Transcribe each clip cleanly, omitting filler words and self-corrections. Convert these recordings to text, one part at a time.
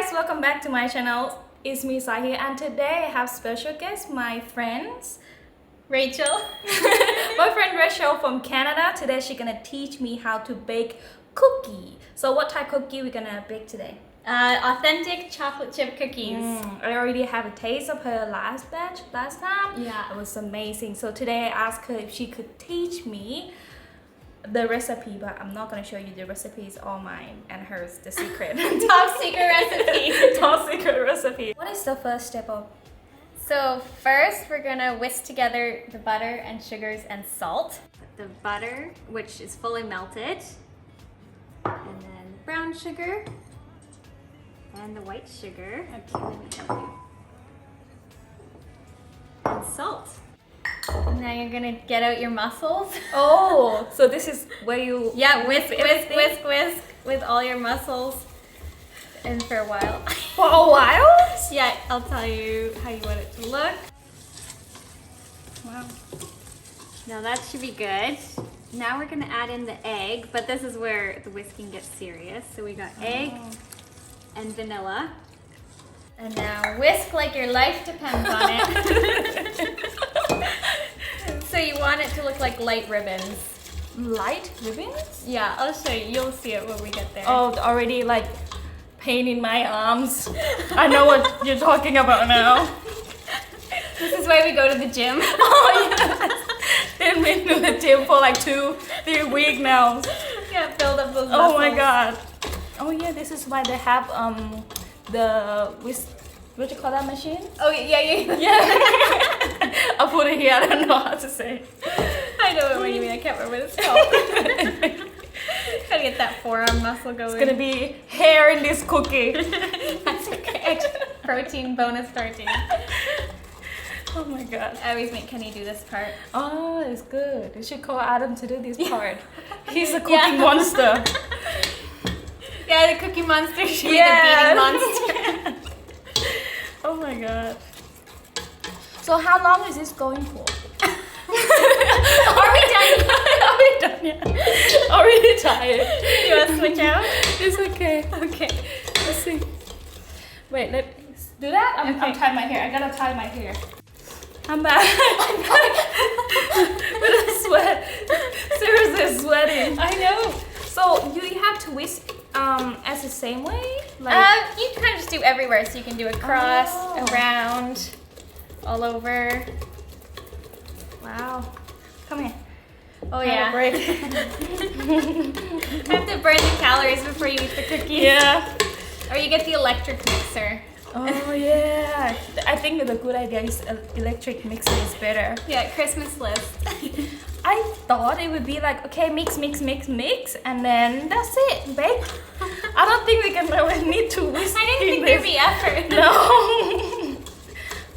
guys, welcome back to my channel. It's me Sai here, and today I have special guest, my friends Rachel. my friend Rachel from Canada. Today she's gonna teach me how to bake cookie. So what type of cookie we're gonna bake today? Authentic chocolate chip cookies. I already have a taste of her last time. Yeah. It was amazing. So today I asked her if she could teach me the recipe, but I'm not gonna show you the recipe. It's all mine and hers, the secret. Top secret recipe. Top secret recipe. What is the first step of? So first we're gonna whisk together the butter and sugars and salt. The butter, which is fully melted, and then brown sugar and the white sugar. Okay, let me help you. And salt. And now you're gonna get out your mussels. Oh, so this is where you Whisk with all your mussels and for a while. for a while? Yeah, I'll tell you how you want it to look. Wow. Now that should be good. Now we're gonna add in the egg, but this is where the whisking gets serious. So we got egg and vanilla. And now whisk like your life depends on it. So you want it to look like light ribbons. Light ribbons? Yeah, I'll show you. You'll see it when we get there. Oh, already like pain in my arms. I know what you're talking about now. This is why we go to the gym. Oh yes. They've been to the gym for like 2-3 weeks now. Yeah, build up those Oh my muscles. god. Oh yeah, this is why they have the what do you call that machine? Oh yeah. Yeah. I'll put it here. I don't know how to say. I know what you mean. I can't remember what it's called. Gotta get that forearm muscle going. It's gonna be hair in this cookie. That's okay. Protein, bonus protein. Oh my god. I always make Kenny do this part. Oh, it's good. You should call Adam to do this part. He's a cooking monster. Yeah, the cookie monster should be the beating monster. Oh my god. So how long is this going for? Are we done? Are we done yet? Already tired. You want to switch out? It's okay. Okay. Let's see. Wait, let's do that. I'm Okay. tying my hair. I gotta tie my hair. I'm back. With a sweat. Seriously, sweating. I know. So you have to whisk as the same way? You can kind of just do everywhere. So you can do across, Oh. around, all over. Wow. Come here. Oh Have a yeah. break. Have to burn the calories before you eat the cookies. Yeah. Or you get the electric mixer. Oh yeah. I think the good idea is electric mixer is better. Yeah, Christmas list. I thought it would be like, okay, mix, and then that's it, babe. I don't think we can really need to whisk. I didn't think there'd be effort. No.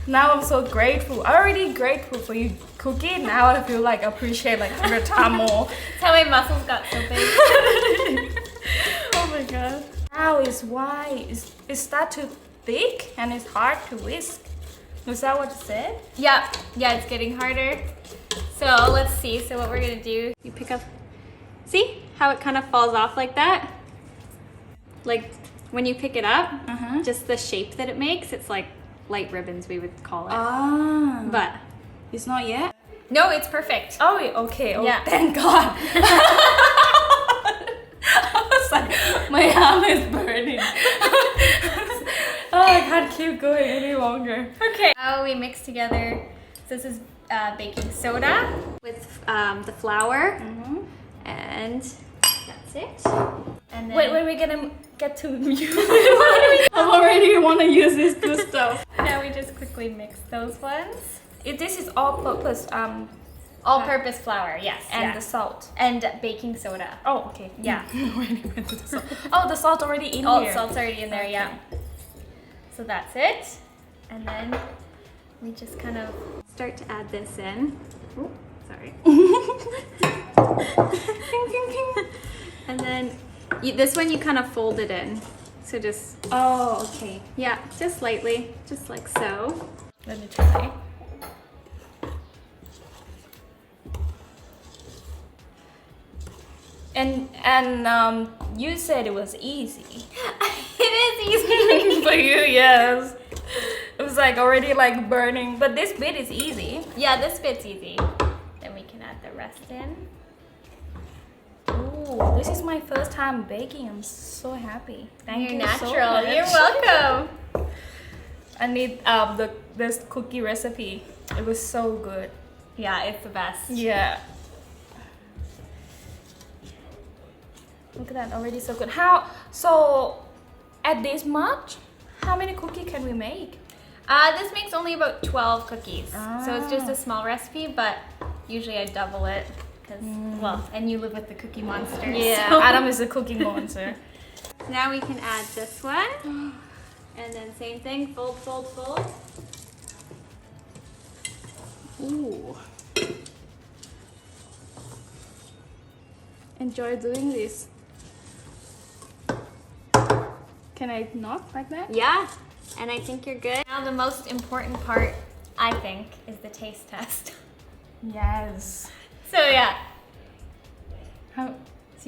Now I'm so grateful. I'm already grateful for you cooking. Now I feel like I appreciate like 100 times more. That's how my muscles got so big. Oh my god. Now it's why it's that too thick and it's hard to whisk. Was that what you said? Yeah, it's getting harder. So let's see. So what we're gonna do, you pick up, see how it kind of falls off like that? Like when you pick it up, just the shape that it makes, it's like light ribbons, we would call it. Ah. But It's not yet? no, it's perfect. Oh, okay. Oh, Yeah. thank God. I was like, my arm is burning. Oh, I can't keep going any longer. Okay. Now we mix together. So this is baking soda with the flour, and that's it. And then Wait, when we gonna get to use it? I already want to use this good stuff. now we just quickly mix those ones. This is all-purpose All-purpose flour, yes, and the salt. and baking soda. Oh, okay. Yeah. Already went to the salt. Oh, the salt already in Oh, here. salt's already in there, yeah. So that's it. And then we just kind of start to add this in. Ooh, sorry. And then this one you kind of fold it in. So just, Oh, okay. yeah, just lightly, just like so. Let me try. And you said it was easy. It is easy. Yes. It was like already like burning, but this bit is easy. Yeah, this bit's easy. Then we can add the rest in. Ooh, this is my first time baking. I'm so happy. Thank You're you natural. so much. You're welcome. I need this cookie recipe. It was so good. Yeah, it's the best. Yeah. Look at that, already so good. So at this much, how many cookies can we make? This makes only about 12 cookies. So it's just a small recipe, but usually I double it. Well, and you live with the Cookie Monster. Yeah, so. Adam is a cookie monster. Now we can add this one. And then same thing, fold, fold, fold. Ooh. Enjoy doing this. Can I knock like that? Yeah, and I think you're good. Now the most important part, I think, is the taste test. Yes. So yeah. So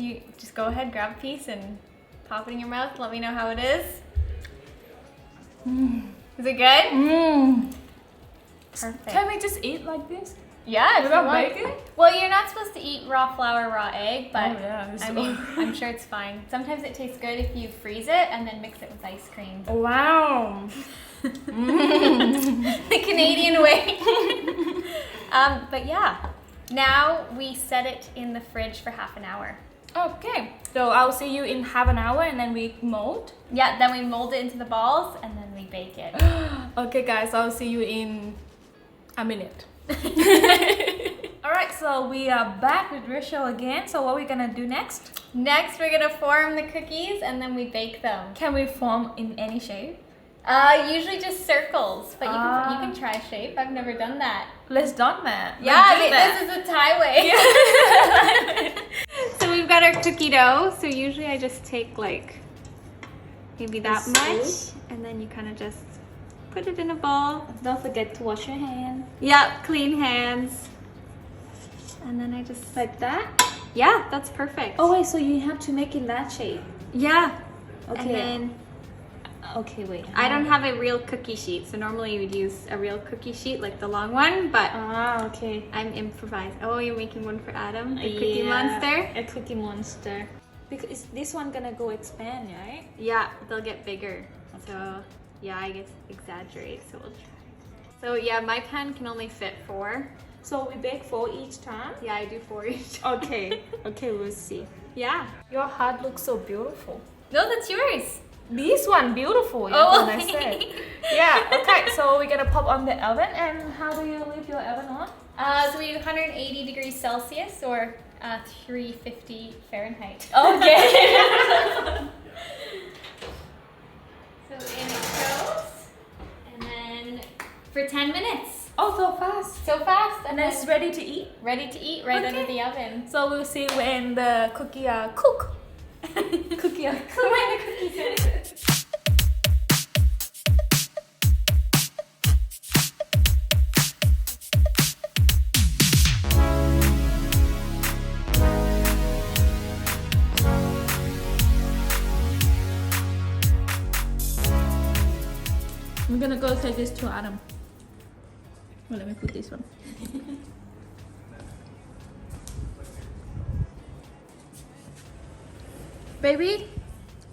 you just go ahead, grab a piece and pop it in your mouth. Let me know how it is. Is it good? Perfect. Can we just eat like this? Yeah, if you Without want. bacon? Well, you're not supposed to eat raw flour, raw egg, but Oh, yeah, I mean, I'm sure it's fine. Sometimes it tastes good if you freeze it and then mix it with ice cream. Wow. The Canadian way. But yeah, now we set it in the fridge for half an hour. Okay. So I'll see you in half an hour and then we mold. Yeah, then we mold it into the balls and then we bake it. Okay guys, I'll see you in a minute. Alright, so we are back with Rachel again. So what are we gonna do next? Next, we're gonna form the cookies and then we bake them. Can we form in any shape? Usually just circles, but you can try shape. I've never done that. Let's done that. Yeah, Let's do this is a Thai way. So we've got our cookie dough. So usually I just take like maybe that much, and then you kind of just put it in a bowl. Don't forget to wash your hands. Yep, clean hands. And then I just Like that? yeah, that's perfect. Oh wait, so you have to make it that shape. Yeah. Okay. And then Okay, wait. I don't have a real cookie sheet, so normally you would use a real cookie sheet like the long one, but Okay. I'm improvising. Oh, you're making one for Adam, the Cookie Monster? A cookie monster. Because is this one gonna go expand, right? Yeah, they'll get bigger. So, yeah, I guess exaggerate, so we'll try. So, yeah, my pan can only fit 4. So we bake 4 each time? Yeah, I do 4 each. Okay. Okay, we'll see. Yeah. Your heart looks so beautiful. No, that's yours. This one beautiful. Oh, What I said. Yeah. Okay. So we're gonna pop on the oven. And how do you leave your oven on? So we do 180 degrees Celsius or 350 Fahrenheit. Okay. So in it goes, and then for 10 minutes. Oh, so fast. So fast, And then it's ready to eat. ready to eat right out of the oven. So we'll see when the cookie are cook. Cookie are cook. When the cookies are I'm gonna go take this to Adam. Well, let me put this one. Baby,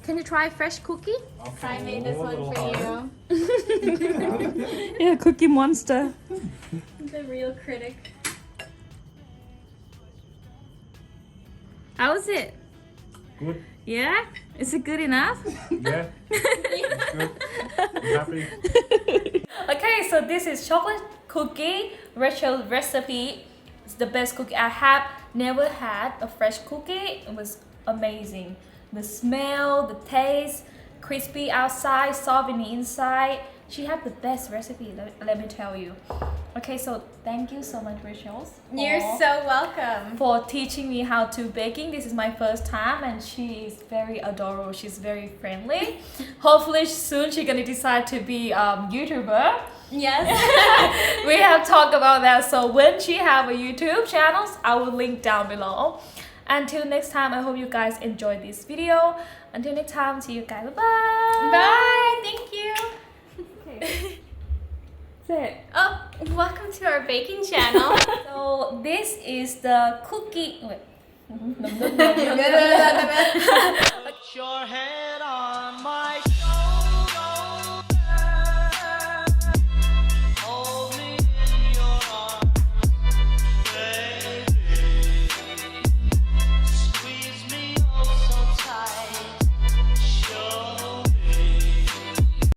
can you try fresh cookie? So I made this one for you. Yeah, Cookie Monster. The real critic. How's it? Good. Yeah? Is it good enough? Yeah. It's good. I'm happy. Okay, so this is chocolate cookie Rachel recipe. It's the best cookie I have never had. A fresh cookie. It was amazing. The smell, the taste, crispy outside, soft in the inside. She had the best recipe, let me tell you. Okay, so thank you so much, Rachel. You're so welcome. For teaching me how to baking. This is my first time and she is very adorable. She's very friendly. Hopefully soon she's gonna decide to be YouTuber. Yes. We have talked about that. So when she have a YouTube channel, I will link down below. Until next time, I hope you guys enjoyed this video. Until next time, see you guys. Bye. Bye. Thank you. baking channel. So this is the cookie. Wait. Put your head